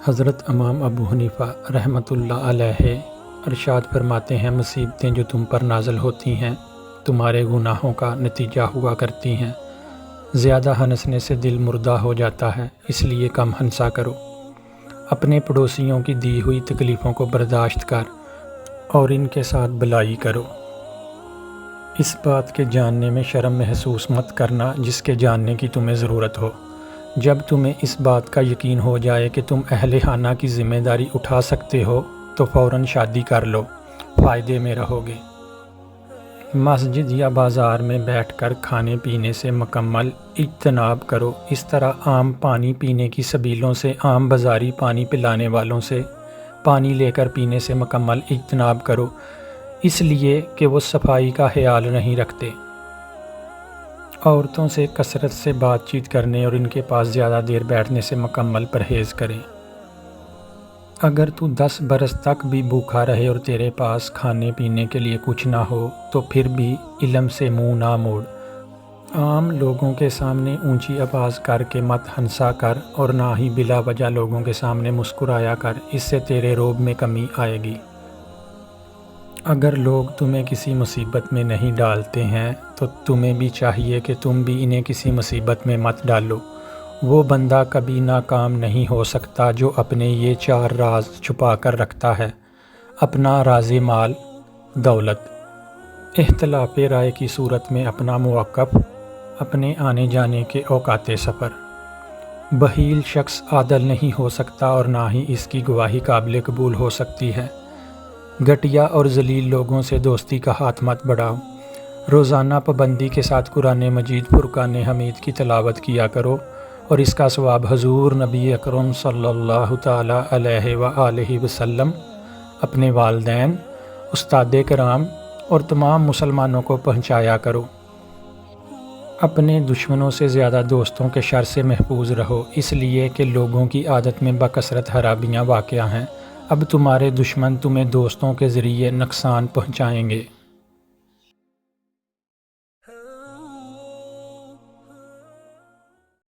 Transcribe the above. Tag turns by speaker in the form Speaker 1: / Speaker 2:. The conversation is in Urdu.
Speaker 1: حضرت امام ابو حنیفہ رحمۃ اللہ علیہ ارشاد فرماتے ہیں، مصیبتیں جو تم پر نازل ہوتی ہیں تمہارے گناہوں کا نتیجہ ہوا کرتی ہیں۔ زیادہ ہنسنے سے دل مردہ ہو جاتا ہے، اس لیے کم ہنسا کرو۔ اپنے پڑوسیوں کی دی ہوئی تکلیفوں کو برداشت کر اور ان کے ساتھ بھلائی کرو۔ اس بات کے جاننے میں شرم محسوس مت کرنا جس کے جاننے کی تمہیں ضرورت ہو۔ جب تمہیں اس بات کا یقین ہو جائے کہ تم اہل خانہ کی ذمہ داری اٹھا سکتے ہو تو فوراً شادی کر لو، فائدے میں رہو گے۔ مسجد یا بازار میں بیٹھ کر کھانے پینے سے مکمل اجتناب کرو۔ اس طرح عام پانی پینے کی سبیلوں سے، عام بازاری پانی پلانے والوں سے پانی لے کر پینے سے مکمل اجتناب کرو، اس لیے کہ وہ صفائی کا خیال نہیں رکھتے۔ عورتوں سے کثرت سے بات چیت کرنے اور ان کے پاس زیادہ دیر بیٹھنے سے مکمل پرہیز کریں۔ اگر تو 10 برس تک بھی بھوکا رہے اور تیرے پاس کھانے پینے کے لیے کچھ نہ ہو تو پھر بھی علم سے منہ نہ موڑ۔ عام لوگوں کے سامنے اونچی آواز کر کے مت ہنسا کر اور نہ ہی بلا وجہ لوگوں کے سامنے مسکرایا کر، اس سے تیرے روب میں کمی آئے گی۔ اگر لوگ تمہیں کسی مصیبت میں نہیں ڈالتے ہیں تو تمہیں بھی چاہیے کہ تم بھی انہیں کسی مصیبت میں مت ڈالو۔ وہ بندہ کبھی ناکام نہیں ہو سکتا جو اپنے یہ 4 راز چھپا کر رکھتا ہے: اپنا راز مال، دولت، اختلاف رائے کی صورت میں اپنا موقف، اپنے آنے جانے کے اوقات سفر۔ بخیل شخص عادل نہیں ہو سکتا اور نہ ہی اس کی گواہی قابل قبول ہو سکتی ہے۔ گھٹیا اور ذلیل لوگوں سے دوستی کا ہاتھ مت بڑھاؤ۔ روزانہ پابندی کے ساتھ قرآن مجید فرقان حمید کی تلاوت کیا کرو اور اس کا ثواب حضور نبی اکرم صلی اللہ تعالیٰ علیہ وآلہ وسلم، اپنے والدین، استاد کرام اور تمام مسلمانوں کو پہنچایا کرو۔ اپنے دشمنوں سے زیادہ دوستوں کے شر سے محفوظ رہو، اس لیے کہ لوگوں کی عادت میں بکثرت خرابیاں واقع ہیں۔ اب تمہارے دشمن تمہیں دوستوں کے ذریعے نقصان پہنچائیں گے۔